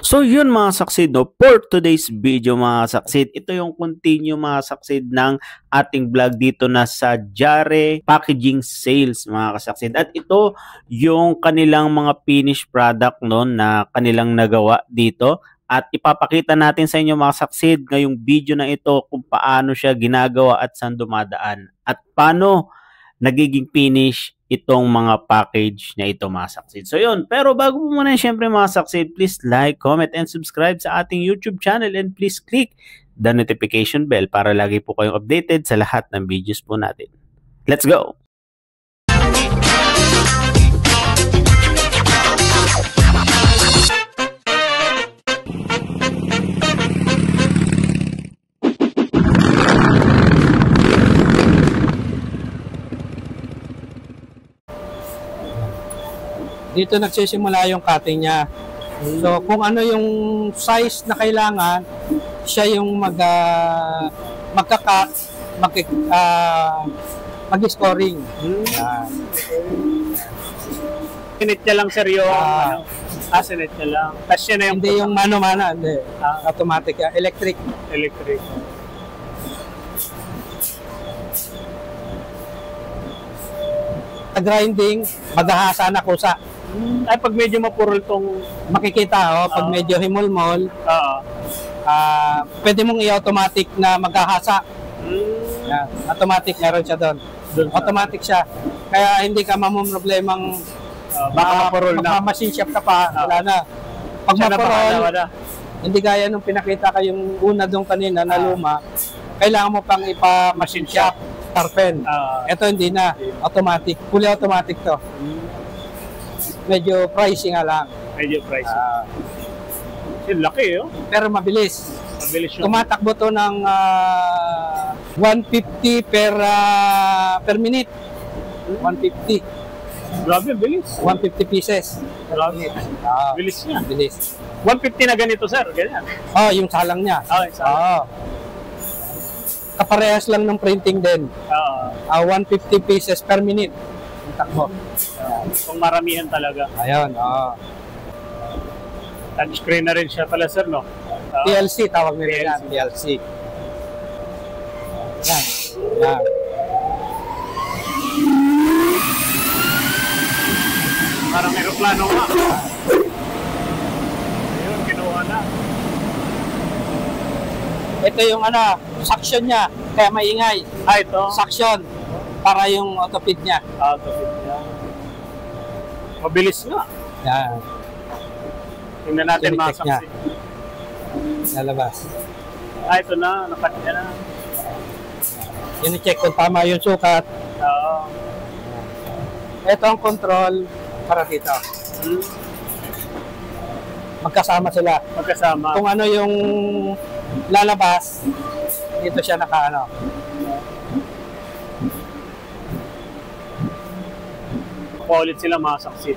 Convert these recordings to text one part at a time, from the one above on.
So yun mga saksid, no, for today's video mga saksid, ito yung continue mga saksid ng ating vlog dito na sa Jare Packaging Sales mga kasaksid. At ito yung kanilang mga finished product no, na kanilang nagawa dito. At ipapakita natin sa inyo mga saksid ngayong video na ito kung paano siya ginagawa at saan dumadaan. At paano nagiging finish itong mga package na ito mga saksid. So yun, pero bago po muna syempre mga saksid, please like, comment, and subscribe sa ating YouTube channel and please click the notification bell para lagi po kayong updated sa lahat ng videos po natin. Let's go! Dito nagsisimula yung cutting niya. So, kung ano yung size na kailangan, siya yung magka-cut, mag-scoring. Sinit niya lang sir yung sinit niya lang. Tapos siya na yung hindi yung mano-mano, hindi. Automatic yan. Electric. Grinding, maghahasa na kusa. Ay, pag medyo mapurol tong makikita, pag medyo himol-mol, pwede mong i-automatic na maghahasa. Yan. Automatic, meron siya doon. Automatic siya. Kaya hindi ka mamumroblemang baka mapurol na. Machine shop ka pa, wala na. Pag mapurol, hindi gaya nung pinakita ka yung una doon kanina na luma, kailangan mo pang ipa-machine shop, tarpen. Ito hindi na, automatic. Fully automatic to. Medyo pricey nga lang. Medyo pricey. Laki pero mabilis. Mabilis yun. Tumatakbo to ng 150 per minute. 150. Grabe, bilis. 150 pieces. Grabe. Bilis niya. Bilis. 150 na ganito, sir. Ganyan. Yung salang niya. Salang. Kaparehas lang ng printing din. 150 pieces per minute. Ang takbo. Kung maramihan talaga. Ayun, touchscreen na rin siya pala, sir, no? PLC, tawag nila yan. PLC. Yan. Yan. Parang aeroplano nga. Ayun, kinuha na. Ito yung suction niya. Kaya maingay. Ito? Suction. Para yung autopid niya. Autopid niya. Mabilis nga. Yan. Tingnan natin mga saksi. Lalabas. Ito na. Nakat niya na. Yun i-check kung tama yung sukat. Ito ang control para dito. Magkasama sila. Magkasama. Kung ano yung lalabas, dito siya naka Paulit sila mga saksi.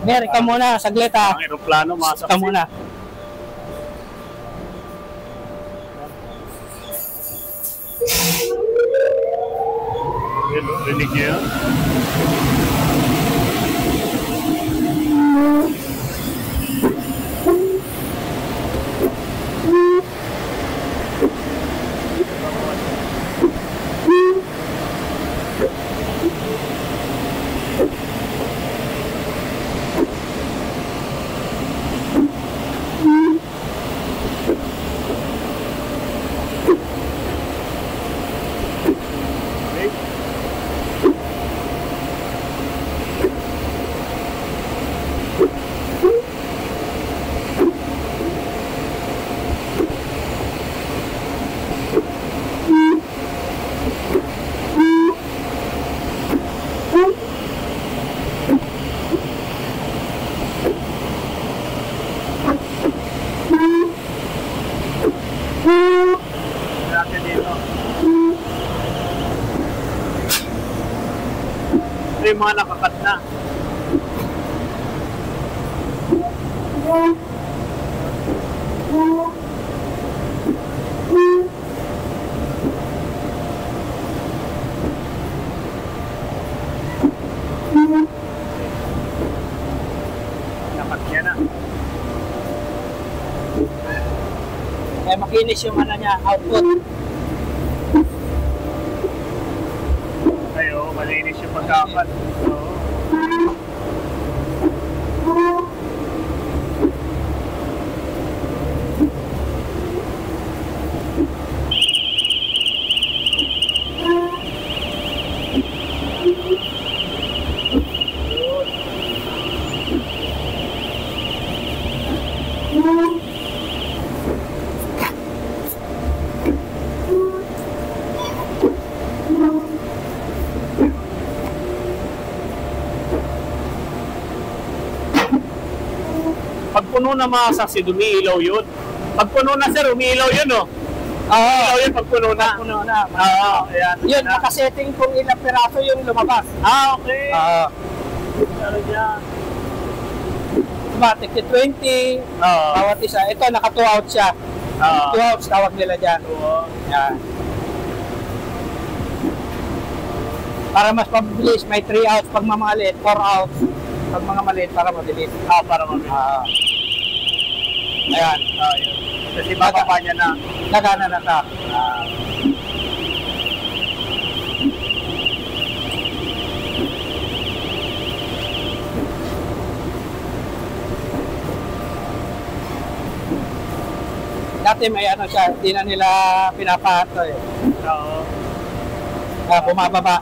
Mer, ikaw muna, saglit Ang aeroplano mga saksi. Ikaw muna. Rinig niyo yun? yung mga nakakat na. Nakat niya na. Kaya makinis yung ano niya, output. Ayo, malinis yung pagkakat. Oo. Pag puno na mga saksi, umiilaw yun. Pag puno na sir, umiilaw yun oh. Umiilaw yun pag puno na. Puno na. Oo, ayan. Yun, nakasetting kung ilang piraso yung lumabas. Okay. Ano niya? Automatic 20, bawat isa. Ito, naka 2 out siya. 2 outs tawag nila dyan. Yan. Para mas mabilis, may 3 outs pag mga maliit, 4 outs pag mga maliit para mabilis. Para mabilis. Ayan. Yun. Kasi bababa niya na. Nagana na ta. Dati may ano siya, hindi na nila pinapahato eh. Oo. Bumababa.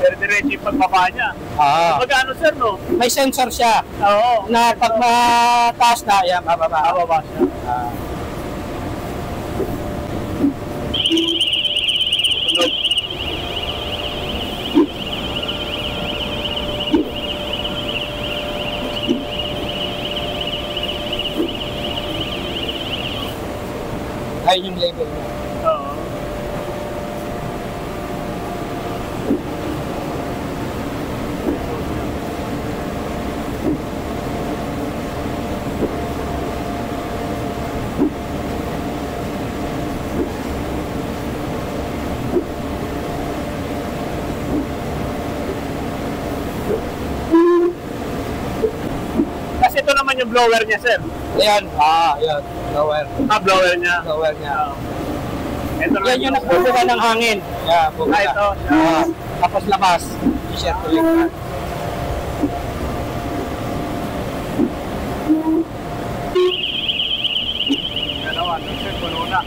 Pero diretso yung pagbaba niya. Magkano sir no? May sensor siya. Oo. Na pag mataas na, yan, bababa. Bababa siya. Tunog. Ayun yung label niya. Oo. Kasi ito naman yung blower niya, sir. Ayan. Ayan. Blower. Blower niya. Blower niya. Ito Yan yung nagbubuga ng hangin. Yeah, buga. Ito. Tapos labas. I-circulate. Dalawa, sir, puno na.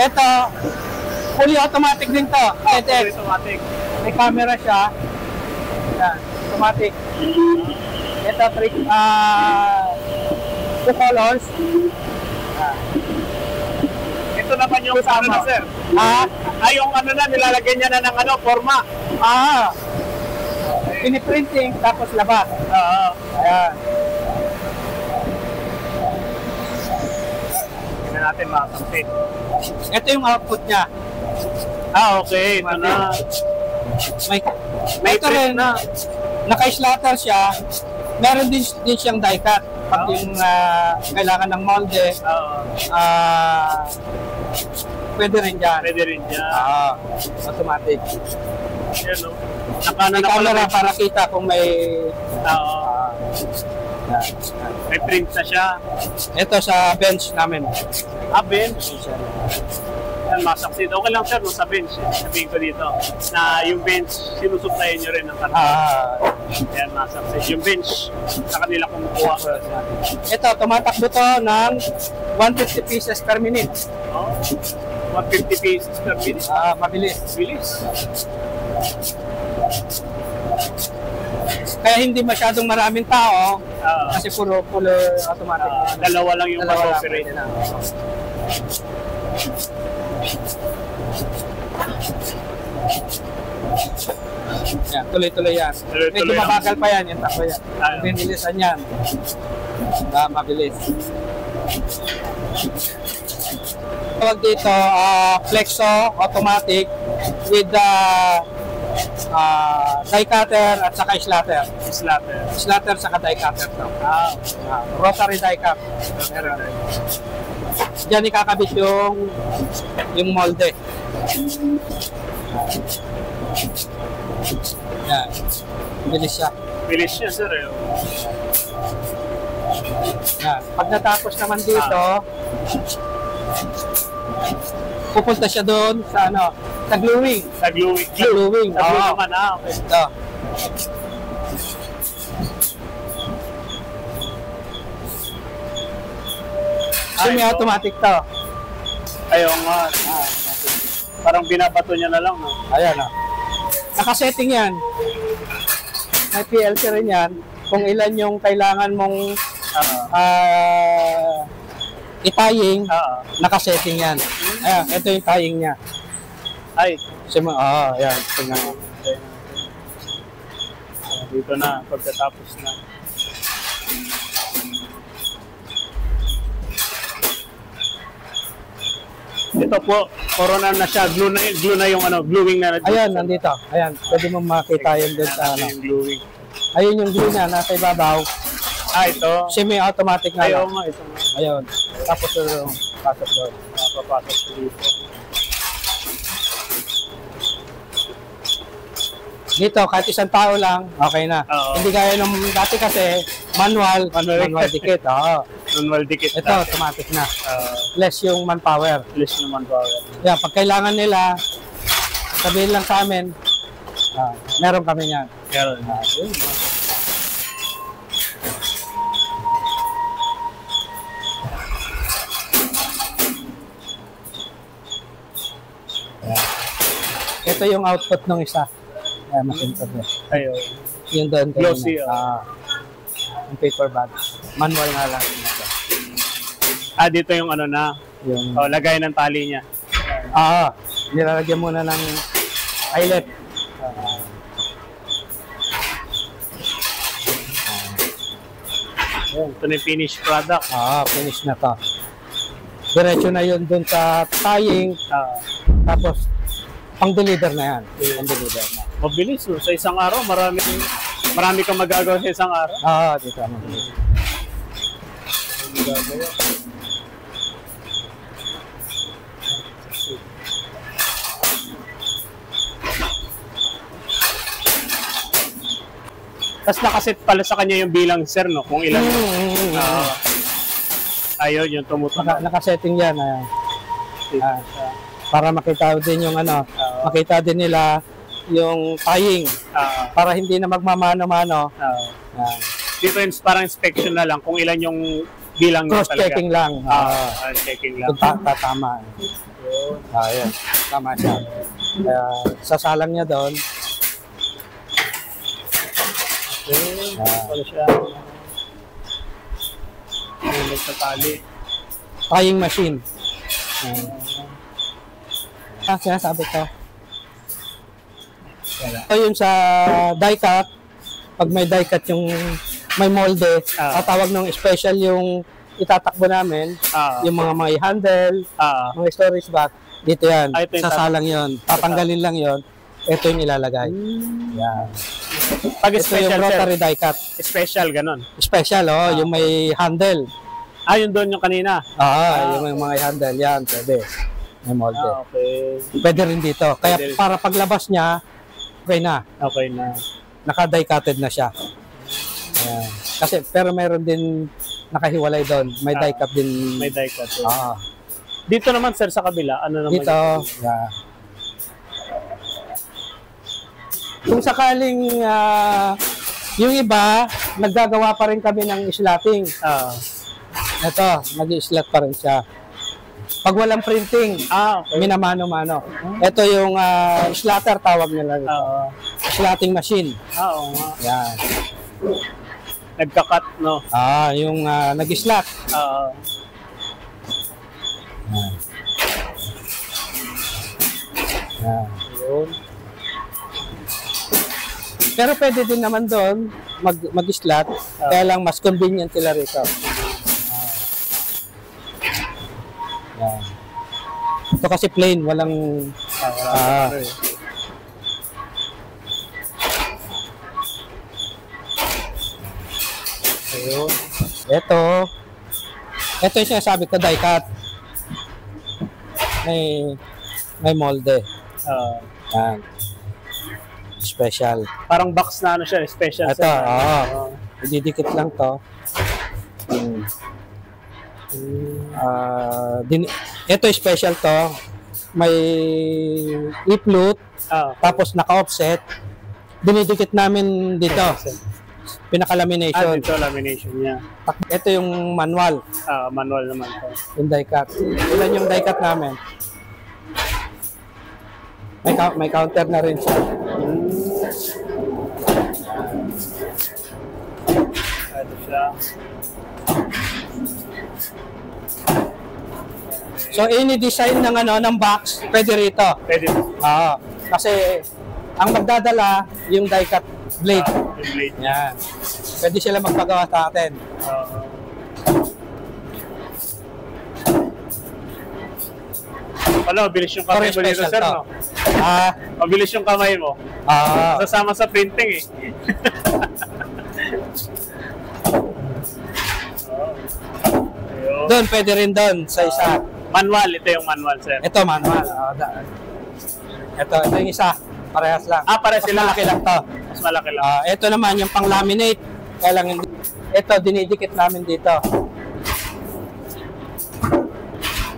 Ito, fully automatic din to. Fully automatic. May camera siya. Yan, automatic. Ito, 2 colors. Ito naman yung ano na, sir. Yung ano na, nilalagyan niya na ng ano, forma. Piniprinting, tapos labas. Ayan. Tingnan natin mga sampit. Ito yung output niya. Okay. Ito na. May ito rin, naka-slatter siya. Meron din siyang die cut. Pag yung kailangan ng molde, pwede rin dyan. Pwede rin dyan. Automatic. Yan, no? May camera para kita kung may... May print na siya. Ito sa bench namin. Bench? Yan, masaksid. Okay lang, sir, no, sa bench. Sabihin ko dito na yung bench, sinusuplayan nyo rin ng karton. Yan, mga success. Yung bench, sa kanila kumukuha. Ito, tumatakbo to ng 150 pieces per minute. Oh, 150 pieces per minute. Mabilis. Bilis. Kaya hindi masyadong maraming tao kasi puro automatic. Dalawa lang yung mag-operate. Yan, tuloy-tuloy yan. Medyo mabagal pa yan, yung takbo yan. Binilisan yan. Mabilis. Tawag dito, flexo, automatic, with die cutter at saka slatter. Slatter saka die cutter to. Rotary die cut. Diyan ikakabit yung molde. Yan. Bilis siya. Bilis siya, sir. Yan. Pag natapos naman dito, pupunta siya doon sa sa gluing. Sa gluing. Gluing. Naman, okay. Ito. Semi-automatic to. Ayaw nga. Parang binabato niya na lang, no? Ayan, nakasetting yan. May PLC rin yan. Kung ilan yung kailangan mong i-tying, nakasetting yan. Ayan, ito yung tying niya. Ay. Ayan. Tingnan mo. Dito na, pagkatapos na. Ito po, corona na siya, glue na yung gluing na. Ayan, nandito. Ayan, pwede mo makita yun doon sa yung gluing. Ayun yung glue niya, nasa ibabaw. Ito. Semi-automatic na Ayaw lang. nga, ito. Ayun. Tapos yung pasok doon. Papasok ko dito. Dito, kahit isang tao lang, okay na. Hindi gaya nung dati kasi, manual dikit. Manual dikit. Ito, automatic na. Less yung manpower. Yan, pag kailangan nila, sabihin lang sa amin, meron kami yan. Meron. Ito yung output ng isa. Ayan, masinto doon. Ayun. Yung doon. Glossy. Yung paper bag. Manual nga lang. Dito yung na. Yung... lagay ng tali niya. Nilalagyan muna ng eyelet. Ito na yung finished product. Finish na to. Diretso na yun dun sa tying. Tapos, pang-deliver na yan. Pang-deliver na. Mabilis. Sa isang araw, marami kang magagawa sa isang araw. Dito. Mabilis. Magagawa. Tapos nakaset pala sa kanya yung bilang, sir, no? Kung ilan. Ayun, yung tumutunog. Nakasetting yan. Para makita din yung makita din nila yung tying. Para hindi na magmamano-mano. Dito yung parang inspection na lang kung ilan yung bilang niya talaga. Cross-checking lang. Checking lang. Kung tatama. Ayun. Tama siya. Sasalang niya doon. Pala siya. Sa tali. Tying machine. Sinasabi ko. So yun sa die cut, pag may die cut yung may molde, tatawag ng special yung itatakbo namin, yung mga may handle, mga storage bag, dito yan, sasalang yon, tatanggalin lang yon, ito yung ilalagay. Yan. Pag ito special, yung rotary die cut. Special, ganun. Special, yung may handle. Yun doon yung kanina? Yung may mga handle, yan, pwede. May molde. Okay. Pwede rin dito. Kaya para paglabas niya, okay na. Okay na. Naka-die cutted na siya. Ayan. Kasi, pero mayroon din nakahiwalay doon. May die cut din. May die cut. Dito naman, sir, sa kabila, ano naman? Dito, kung sakaling Yung iba, naggagawa pa rin kami ng slotting. Ito, nag-i-slot pa rin siya. Pag walang printing, okay. minamano-mano. Ito yung slotter tawag nila ito. Slotting machine. Oo nga. Yan. Nagka-cut, no? Yung nag-slot. Yan. Pero pwede din naman doon mag-slot, kaya lang mas convenient sila rito. Yan. Ito kasi plain, walang ayun. Ito yung sinasabi ko, die cut. May molde. Yan. Special. Parang box na ano siya, special. Ito, ididikit lang to. Ito special to. May i-flute, tapos naka-offset. Dinidikit namin dito. Pinaka-lamination. Dito, lamination niya. Ito yung manual. Manual naman to. Yung die cut. Ilan yung die cut namin? May counter na rin siya. Ito siya. So, any design ng ng box, pwede rito. Pwede. Kasi ang magdadala yung die cut blade. Yung blade. Yan. Pwede sila magpagawa sa atin. Mabilis yung kamay mo dito, sir, no? Mabilis yung kamay mo. Sasama sa printing, eh. Doon, pwede rin doon sa isa. Manual, ito yung manual, sir. Ito, manual. Ito yung isa. Parehas lang. Parehas sila. Mas malaki lang to. Mas malaki lang. Ito naman, yung pang-laminate. Kaya lang, ito, dinidikit namin dito.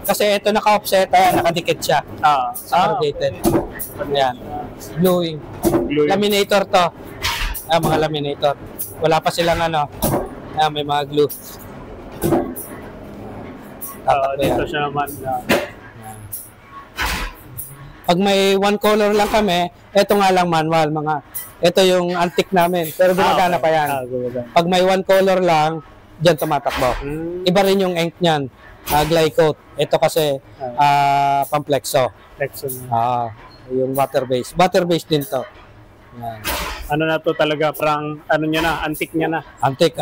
Kasi ito naka-offset, nakadikit siya. Corrugated. Ayan. Gluing. Laminator to. Mga laminator. Wala pa silang may mga glue. Dito siya naman. Pag may one color lang kami, ito nga lang manual. Ito yung antique namin. Pero gumagana pa yan. Pag may one color lang, dyan tumatakbo. Iba rin yung ink niyan. Glycoat. Ito kasi pamplexo. Yung water-based. Water-based din to. Yan. Ano na to talaga? Parang ano niya na? Antique niya na? Antique.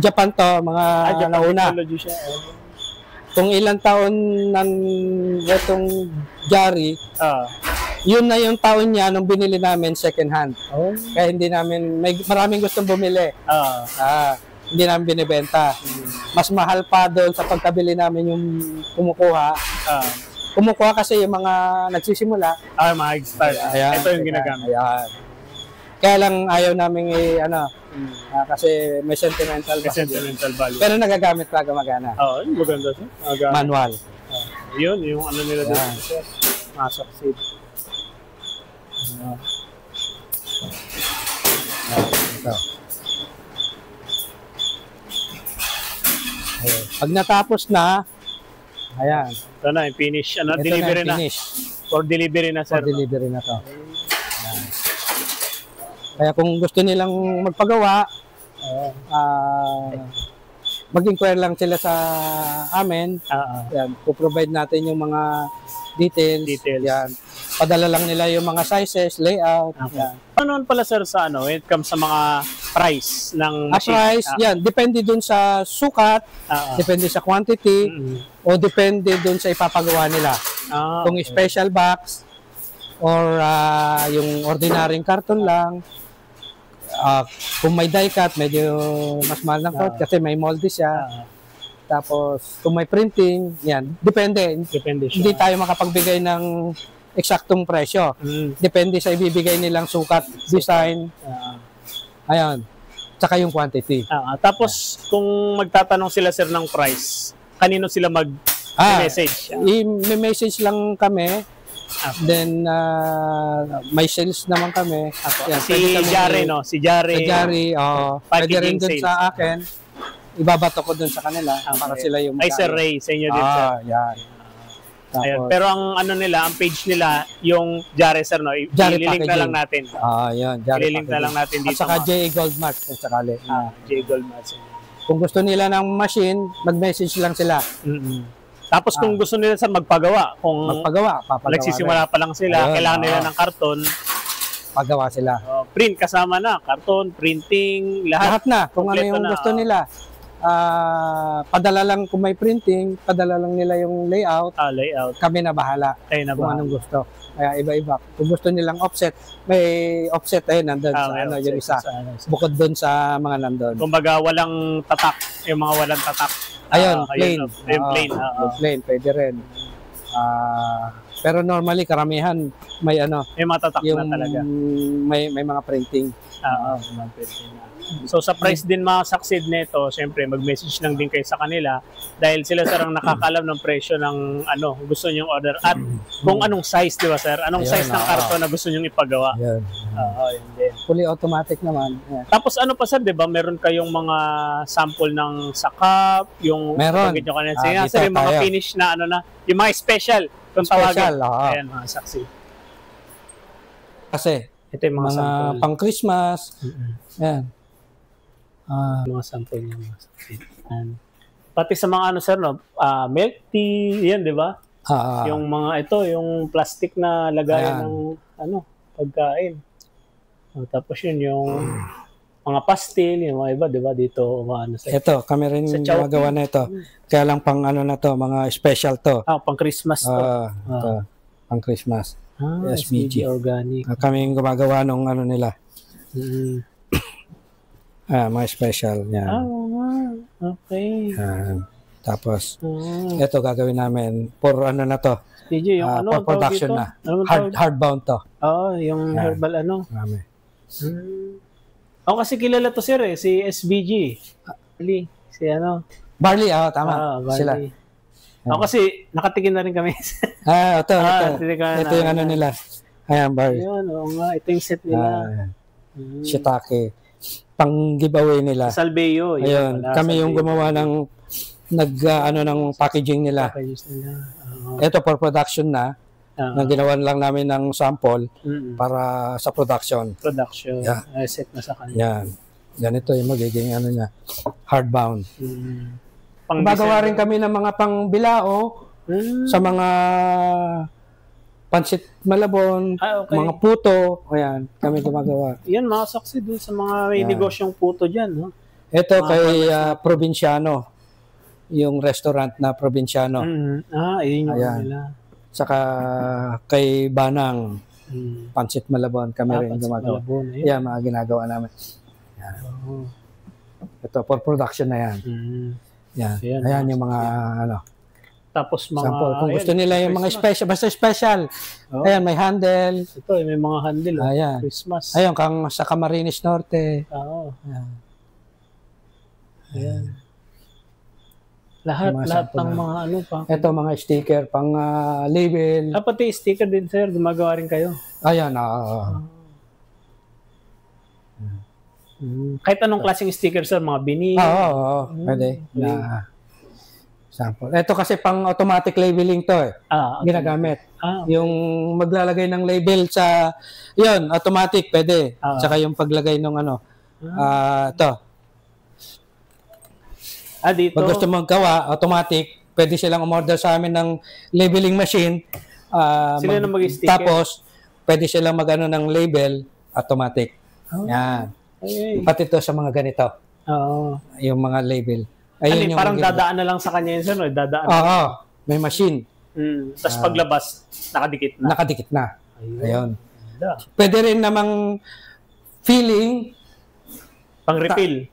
Japan to. Mga nauna. Siya. Kung ilang taon ng itong Jari, yun na yung taon niya nung binili namin second hand. Kaya hindi namin, maraming gustong bumili. Hindi namin binibenta. Mas mahal pa doon sa pagkabili namin yung kumukuha. Kumukuha kasi yung mga nagsisimula. Mga start. Ito yung ginagamit. Ayan. Kaya lang ayaw namin kasi may sentimental value. Pero nagagamit pa gumagana. Maganda siya. Manual. Yun, yung ano nila dito. Succeed. Ito. Pag natapos na, ayan. Ito na, yung finish. Delivery na. For delivery na, sir. For delivery na to. Ayan. Kaya kung gusto nilang magpagawa, mag-inquire lang sila sa amin. Yan, puprovide natin yung mga details. Yan. Padala lang nila yung mga sizes, layout. Yan. Ano pala, sir, sa when it comes sa mga price ng machine? Price, yan. Depende dun sa sukat, depende sa quantity, o depende dun sa ipapagawa nila. Kung special box, or yung ordinaryong karton lang, kung may die cut, medyo mas mahal ng coat kasi may molde siya. Tapos, kung may printing, yan. Depende siya. Hindi tayo makapagbigay ng eksaktong presyo. Depende sa ibibigay nilang sukat, design. Ayun. Tsaka yung quantity. Tapos, kung magtatanong sila, sir, ng price, kanino sila mag-message? I-message lang kami Then, may sales naman kami. Yan, Si Jare, no? Si Jare. Si Jare, pwede rin dun sales. sa akin. Ibabato ko dun sa kanila para sila yung Ay, Sir Ray, sa inyo din, sir. Yan. Ayan. Tapos, Pero ang ano nila, ang page nila, yung Jare, sir, no? Jare I-link na lang Packaging. natin. yan. Jare I-link na lang natin At dito. saka J Goldmark kung sakali. J Goldmark. Kung gusto nila ng machine, mag-message lang sila. Tapos kung gusto nila sa magpagawa, kung Magpagawa, papagawa. nagsisimula pa lang sila, Ayun, kailangan nila ng karton, Pagawa sila. print kasama na, karton, printing, lahat. Lahat na, kung ano Kompleto yung na, gusto nila. Padala lang kung may printing, padala lang nila yung layout, Layout. kami na bahala Ayun na kung ba? anong gusto. Kaya iba-iba. Kung gusto nilang offset, may offset nandun sa yung isa. Bukod doon sa mga nandun. Kumbaga, walang tatak. Yung mga walang tatak. Ayun, plain. Yung plain. Plain, pwede rin. Pero normally, karamihan, may May mga tatak yung na talaga. may mga printing. Mga printing na. So sa price din mga succeed nito, syempre mag-message lang din kayo sa kanila dahil sila sir ang nakakaalam ng presyo ng gusto nyong order at kung anong size, di ba sir? Anong size ng karton na gusto nyong ipagawa? Yan. Yun din. Fully automatic naman. Yan. Tapos ano pa sir, di ba? Meron kayong mga sample ng sakap, yung Meron. nyo kanina. Dito Sir, yung mga tayo. finish na yung mga special, kung tawagin. Ayan, mga succeed. Kasi, Ito yung mga sample. pang Christmas. Yan. Mga sample yung mga succeed. Pati sa mga sir, no? Milk tea, yan, di ba? Yung mga yung plastic na lagayan ng pagkain. Tapos yun yung mga pastil, yung mga iba, di ba? Dito, sa Ito, kami rin gumagawa na ito. Kaya lang pang na to, mga special to. pang Christmas to. Ito, pang Christmas. SBG Organic. Kami yung gumagawa nung nila. Mga special. Yan. Okay. Tapos, ito gagawin namin for na to. SBG, yung for production na. Hardbound to. Yung herbal Marami. Kasi kilala to sir si SBG. Si Barley, tama. Barley. Sila. Kasi nakatikim na rin kami. Ito. Ito yung nila. Ayan, barley. Ayun, nga. Ito yung set nila. Shiitake. Pang giveaway nila. Salveo. Ayun, kami yung gumawa ng ng packaging nila. Ito for production na. Ginawan lang namin ng sample para sa production. Yeah. Set na sa kanya. Yan. Ganito yung magiging niya. Hardbound. Pang-design. rin kami ng mga pangbilao sa mga pansit malabon, mga puto. Ayan, kami gumagawa. Yan, mga saksi dun sa mga may negosyong puto dyan. No? Ito kay Provinciano. Yung restaurant na Provinciano. Yun yung nila. Saka kay Banang, pansit malabon, kami rin gumagawa. Yan, mga ginagawa namin. Yan. Ito, for production na yan. Yan. Ayan yung mga Tapos mga sample. Kung gusto nila yung mga special, basta special. Ayan, may handle. Ito, may mga handle. Ayan. Christmas. Ayun, sa Camarines Norte. Ayan. Lahat ng mga pa. Ito, mga sticker, pang label. Pati sticker din, sir. Gumagawa rin kayo. Ayan, Kahit anong klaseng sticker, sir, mga bini. Pwede. Sample. Ito kasi pang automatic labeling to ginagamit. Yung maglalagay ng label sa, yun, automatic, pwede. Saka yung paglagay ng ito. Dito. Pag gusto magawa, automatic, pwede silang umorder sa amin ng labeling machine. Sila na mag-sticker. Tapos, pwede silang mag-ano ng label, automatic. Yan. Pati ito sa mga ganito. Yung mga label. Ayun yung parang dadaan na lang sa kanya yun, sir, no? Dadaan. May machine. Tapos paglabas, nakadikit na. Nakadikit na. Ayun. Pwede rin namang filling. Pang-refill.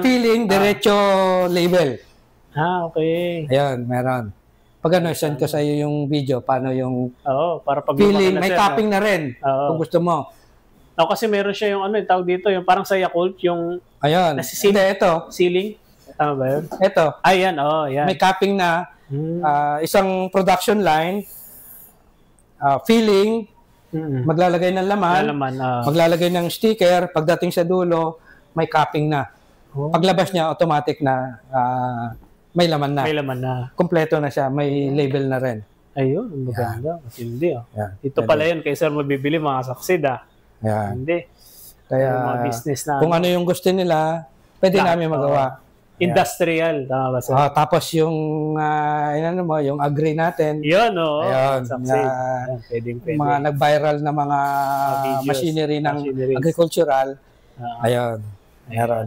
Filling, diretso label. Okay. Ayun, meron. Pag send ko sa iyo yung video, paano yung para pag filling, may topping na rin. Kung gusto mo. Kasi meron siya yung tawag dito, yung parang sa Yakult, yung ayun. Hindi, ito. Ceiling. Tama ba yun? Ito. Ayan, yan. May capping na. Isang production line. filling, maglalagay ng laman, maglalagay ng sticker, pagdating sa dulo, may capping na. Paglabas niya, automatic na may laman na. May laman na. Kompleto na siya, may label na rin. Ayun, maganda. Matindi. Ito pala yun, kay sir mabibili mga saksid. Hindi. Kaya, mga business na, kung ano yung gusto nila, pwede namin magawa. Industrial, tama ba sir? Tapos yung, yung agree natin. Yun, ayun, mga nag-viral na mga machinery ng agricultural. Ayun.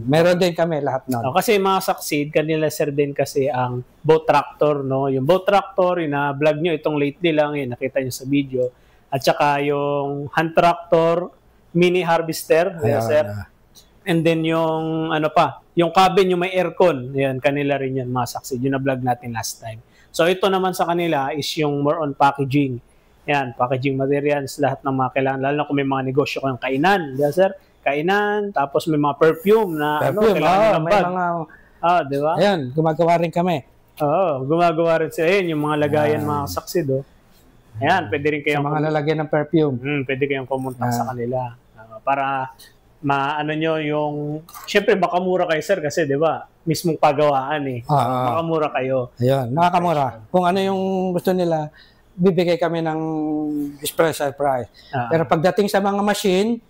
Meron din kami lahat nun. Kasi mga saksid, kanila sir din kasi ang boat tractor, no? Yung boat tractor, vlog nyo itong lately lang, nakita nyo sa video. At saka yung hand tractor, mini harvester, sir. And then yung yung cabin, yung may aircon, yan, kanila rin yan, mga saksid. Yung na-vlog natin last time. So ito naman sa kanila is yung more on packaging. Yan, packaging materials, lahat ng mga kailangan, lalo na kung may mga negosyo kayong kainan, sir? Kainan, tapos may mga perfume na kailangan ng bag. Di ba? Ayan, gumagawa rin kami. Gumagawa rin sila. Ayan, yung mga lagayan, mga saksid, Ayan, pwede rin kayong... Sa mga lalagyan ng perfume. Pwede kayong pumunta sa kanila. Para maano nyo yung... Siyempre, baka mura kayo, sir, kasi, di ba, mismong pagawaan, baka mura kayo. Ayun, makakamura. Kung ano yung gusto nila, bibigay kami ng special price. Pero pagdating sa mga machine,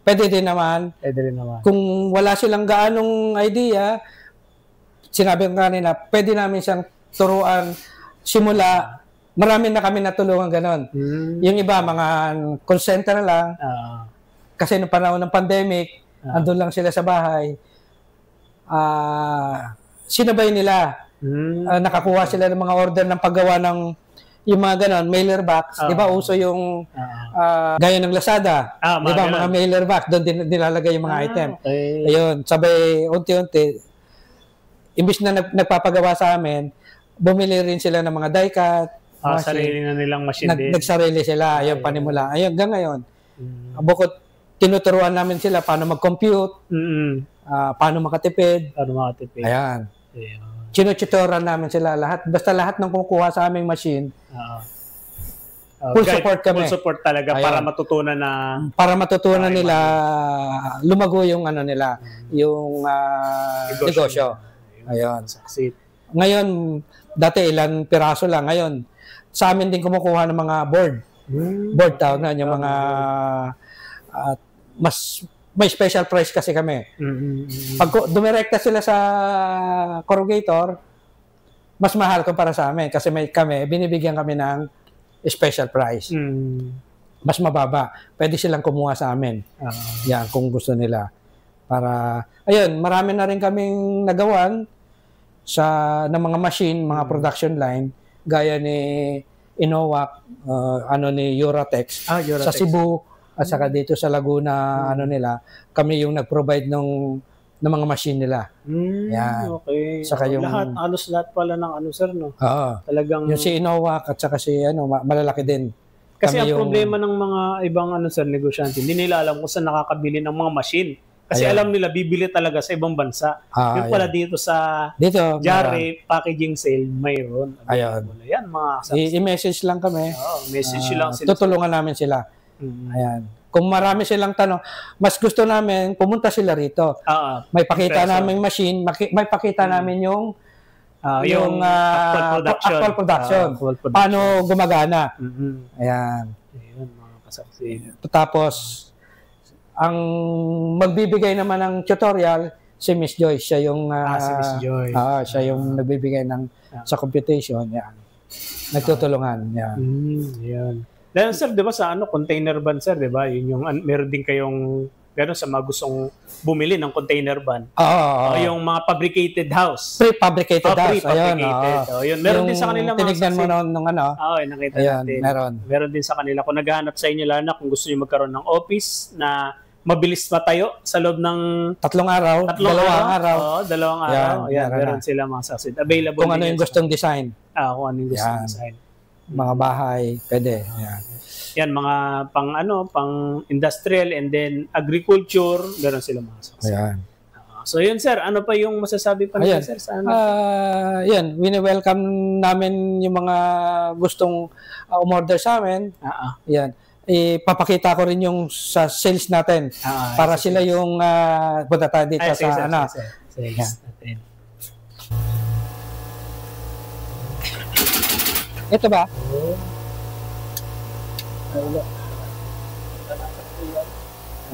pwede din naman. Kung wala silang gaanong idea, sinabi ko kanina, pwede namin siyang turuan simula. Marami na kami natulungan ganon. Yung iba, mga call center lang. Kasi noong panahon ng pandemic, andun lang sila sa bahay. Sinabay nila. Nakakuha sila ng mga order ng paggawa ng yung mga ganon, mailer box. Di ba uso yung gaya ng Lazada? Di ba mga mailer box? Doon din nilalagay yung mga item. Ayun, sabay unti-unti. Imbis na nagpapagawa sa amin, bumili rin sila ng mga die cut. Sarili na nilang machine din. Nagsarili sila. Ayun, panimula. Ayun, hanggang ngayon. Bukod tinuturuan namin sila paano mag-compute, paano makatipid. Ayan. Tinututoran namin sila lahat. Basta lahat ng kukuha sa aming machine, full support kami. Full support talaga. Ayan. Para matutunan nila lumago yung nila, yung negosyo. Ayun. Ngayon, dati ilan piraso lang. Ngayon, sa amin din kumukuha ng mga board. Board tawag na, yung mga mas may special price kasi kami. Pag dumirekta sila sa corrugator, mas mahal kumpara sa amin kasi binibigyan kami ng special price. Mas mababa. Pwede silang kumuha sa amin. Yan, kung gusto nila. Ayun, marami na rin kaming nagawan ng mga machine, mga production line, gaya ni Inowac, ni Uratex, sa Cebu, at saka dito sa Laguna, nila, kami yung nag-provide ng mga machine nila. Yan. Okay. Saka yung lahat pala ng sir, no? Talagang yung si Inowac at saka si malalaki din. Kasi ang problema ng mga ibang sir, negosyante, hindi nila alam kung saan nakakabili ng mga machine. Kasi alam nila, bibili talaga sa ibang bansa. Yung pala dito sa Jare Packaging Sale, mayroon. Ayun. Yan, mga i-message lang kami. Message lang sila. Tutulungan namin sila. Ayan. Kung marami silang tanong, mas gusto namin pumunta sila rito. May pakita namin machine, may pakita namin yung actual production. Paano gumagana. Ayan. Ayun, mga kasaksi. Tapos, ang magbibigay naman ng tutorial, si Miss Joy. Siya yung, si Miss Joy. siya yung nagbibigay sa computation. Yan. Nagtutulungan. Yan. Yan. Dahil sir, di ba sa container van sir, di ba? Yun yung, meron din kayong, gano'n sa mga gustong bumili ng container van. Yung mga fabricated house. Pre-fabricated house. Ayun. Meron din sa kanila mga tinignan mo nung nakita natin. Meron din sa kanila. Kung naghahanap sa inyo lang kung gusto niyo magkaroon ng office na mabilis matayo sa loob ng 3 araw, 2 araw. 2 araw. Ayan, meron sila mga saksid. Available kung ano yung gustong design. Kung ano yung gustong design. Mga bahay, pwede. Yan, mga pang industrial and then agriculture, gano'n sila mga saksid. So yun sir, ano pa yung masasabi pa nila sir sa ano? Yan, wini-welcome namin yung mga gustong umorder sa amin. Yan. Ipapakita ko rin yung sa sales natin para sila yung punta tayo dito sa ano. Sales natin. Ito ba?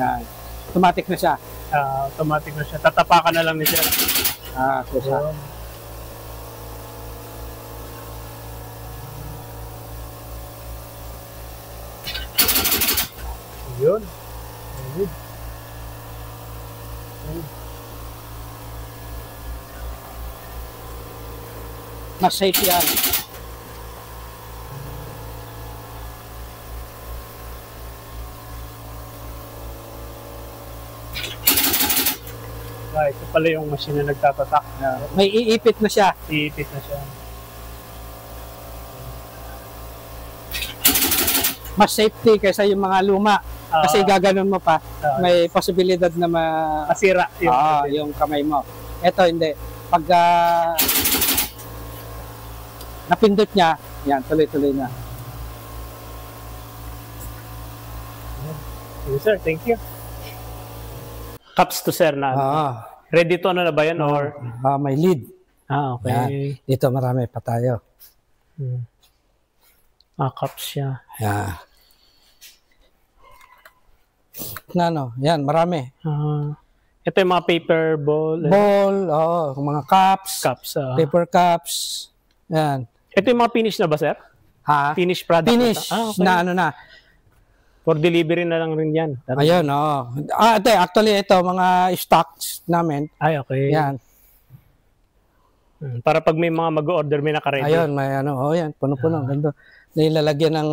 Yan. Automatic na siya. Automatic na siya. Tatapakan na lang ni sir. Ito siya. Yun. Mas safe yan. Ito pala yung machine na nagtatatak. May iipit na siya. Iipit na siya. Mas safety kaysa yung mga luma. Kasi gaganon mo pa, may posibilidad na masira yung kamay mo. Ito hindi. Pag napindot niya, yan, tuloy-tuloy na. Yes, sir. Thank you. Cups to sir na. Ready to na ba yan or? May lead. Okay. Yan. Dito marami pa tayo. Cups siya. Yan. Yan, marami. Ito yung mga paper ball. Mga cups. Paper cups. Yan. Ito yung mga finish na ba, sir? Finish product? Finish na ano na. For delivery na lang rin yan. Ayun, actually, ito, mga stocks namin. Ay, okay. Yan. Para pag may mga mag-order, may naka-ready. Ayun, may yan, puno-puno. Ganda. Nilalagyan ng,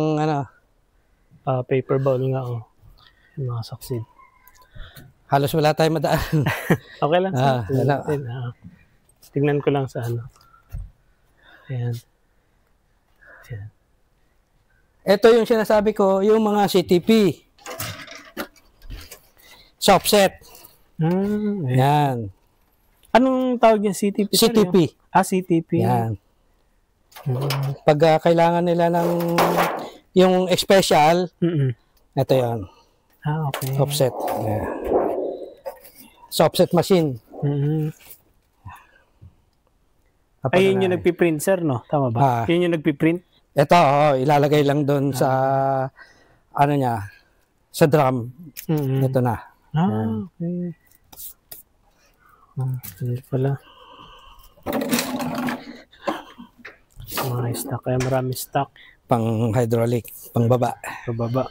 paper bowl nga, yung mga succeed. Halos wala tayong madaan. Okay lang. Tingnan ko lang sa ano. Ayan. Ito yung sinasabi ko, yung mga CTP. Softset. Yan. Anong tawag yung CTP? CTP. CTP. Yan. Pag kailangan nila ng yung special, ito yan. Okay. Softset. Yeah. Softset machine. Ayun yung nagpiprint, sir, no? Tama ba? Yun yung nagpiprint? Ito, ilalagay lang doon sa, ano niya, sa drum. Ito na. Okay. Hindi pala. Mga stock. Kaya marami stock. Pang hydraulic. Pang baba. Pababa.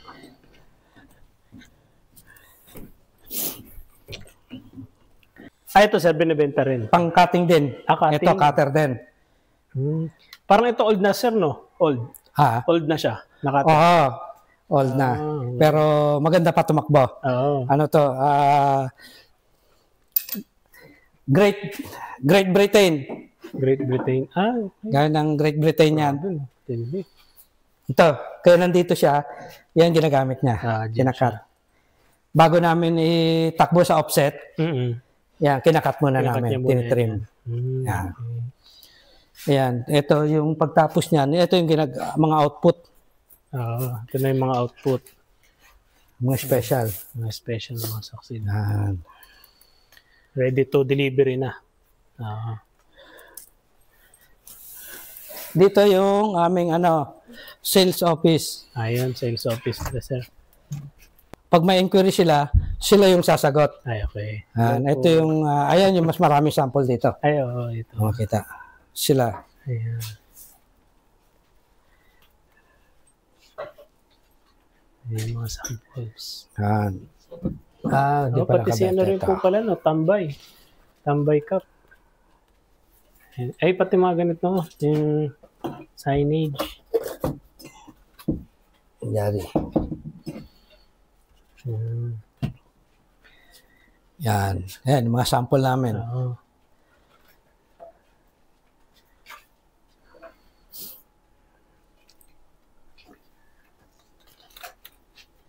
Ito sir, binibenta rin. Pang cutting din. Cutting. Ito, cutter din. Parang ito old na sir, no? Old. Old na siya. Old na. Pero maganda pa tumakbo. Ano to? Great Britain. Great Britain. Okay. Gaya ng Great Britain yan. Ito, kaya nandito siya, yan ginagamit niya. Kinakat. Bago namin itakbo sa offset, yan, kinakat muna namin. Tinitrim. Yan. Ayan, ito yung pagtapos niyan. Ito yung mga output. Ito na yung mga output. Mga special. Mga special na mga succeed. Ready to delivery na. Dito yung aming sales office. Ayun, sales office na sir. Pag may inquiry sila yung sasagot. Ay, okay. Ito yung, ayan yung mas marami sample dito. Ay, ito. Makita. Sila. Ayan. Ayan mga samples. Di pala pati si ano rin po pala, no? Tambay. Tambay cup. Ay, pati mga ganito, yung signage. Yari. Yan. Yan, mga sample namin.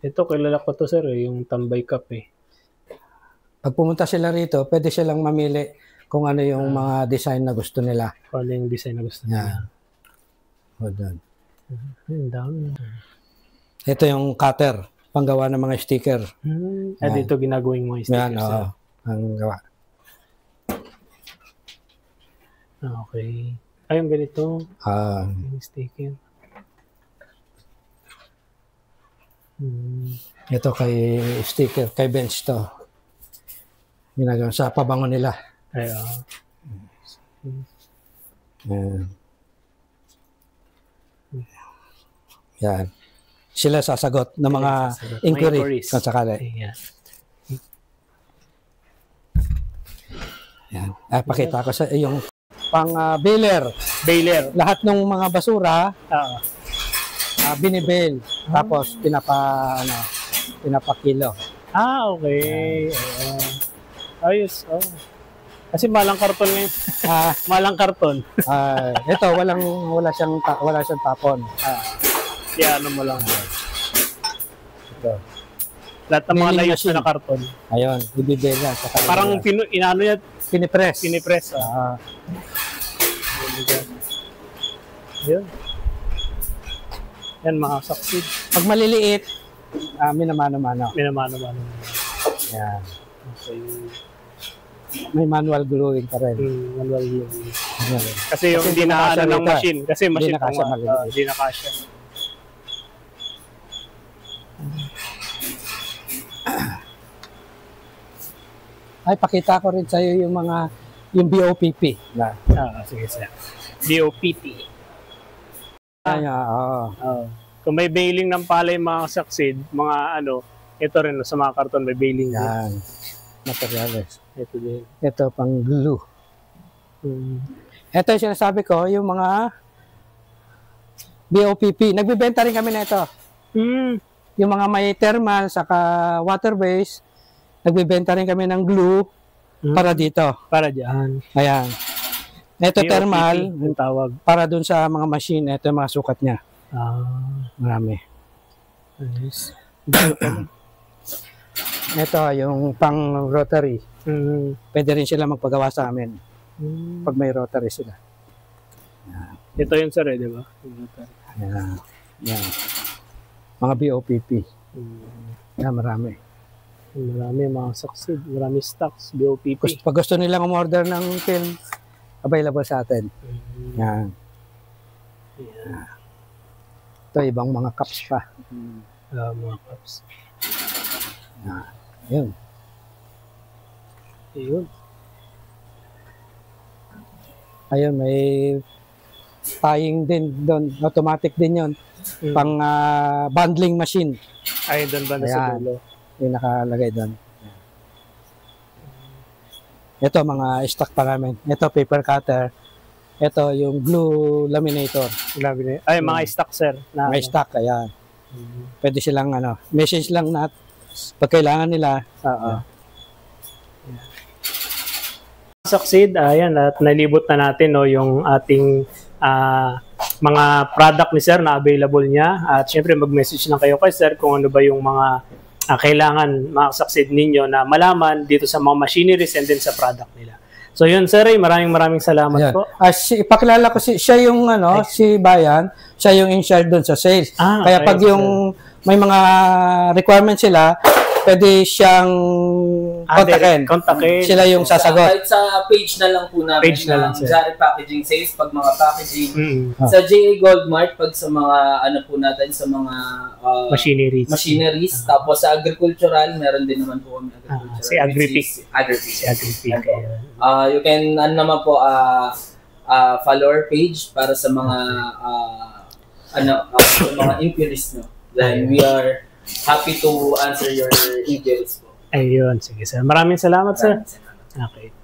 Ito, kilala ko to sir, yung Tambay Cup . Pag pumunta sila rito, pwede silang mamili kung ano yung mga design na gusto nila. Kung ano yung design na gusto nila. O doon. Dami. Ito yung cutter, panggawa ng mga sticker. At ito ginagawing mga stickers. Yan, ang gawa. Okay. Ay, yung ganito. Yung sticker. Ito kay sticker, kay bench to. Ginagawa sa pabango nila. Yan. Sila sasagot ng mga inquiries kung sakali. Yan. Pakita ko sa yung pang baler. Baler. Lahat ng mga basura binibail. Tapos pinapakilo. Okay. Ayos. Kasi malang karton ngayon. Malang karton. Ito wala siyang tapon. Kaya ano mo lang. Ito. Lahat ng mga layos na karton. Ayun, ibibigay yan. Parang inaano yan? Pinipress. Yun. Yan mga succeed. Pag maliliit, minamano-mano. Yan. Okay. May manual gluing pa rin. Manual gluing. Kasi yung hindi na ng machine. Kasi machine hindi na kasya. Ay, pakita ko rin sa'yo yung BOPP. Sige sir. BOPP. Kung may bailing ng palay mga succeed, mga ito rin sa mga karton may bailing. Yan. Materials. Ito din. Ito pang glue. Ito yung sinasabi ko, yung mga BOPP. Nagbibenta rin kami na ito. Yung mga may thermal saka water base, nagbibenta rin kami ng glue para dito. Para dyan. Ayan. Ito BOPP, thermal, yung tawag. Para dun sa mga machine. Ito yung mga sukat niya. Marami. Nice. Ito yung pang rotary. Pwede rin sila magpagawa sa amin. Pag may rotary sila. Ito yung sir, di ba? Yan. Mga BOPP. Yan, marami. Marami mga succeed. Marami stocks, BOPP. Pag gusto nilang umorder ng film, available sa atin. Yan. Ito, ibang mga cups pa. Mga cups. Yun. Ayun, may tying din doon. Automatic din yun. Pang bundling machine. Ay, doon ba na sa dulo? Yung nakalagay doon. Ito, mga stock pa namin. Ito, paper cutter. Ito, yung glue laminator. Ay, mga stock, sir. Mga stock, ayan. Pwede silang, message lang na pag kailangan nila. Succeed, ayan, at nalibot na natin yung ating mga product ni sir na available niya. At syempre, mag-message lang kayo kay sir kung ano ba yung mga kailangan makasucceed ninyo na malaman dito sa mga machineries and then sa product nila. So yun sir, maraming salamat po. Ipakilala ko siya yung si Bayan, siya yung in charge doon sa sales. Kaya pag yung may mga requirements sila, pwede siyang kontakin. Sila yung sasagot. Kahit sa page na lang po namin ng Jare Packaging Sales pag mga packaging. Sa JA Goldmart pag sa mga po natin sa mga machineries. Tapos sa agricultural, meron din naman po kami agricultural. Si Agripic. You can naman po follow our page para sa mga mga inquiries no. Then we are happy to answer your inquiries po. Ayun, sige sir. Maraming salamat sir. Okay.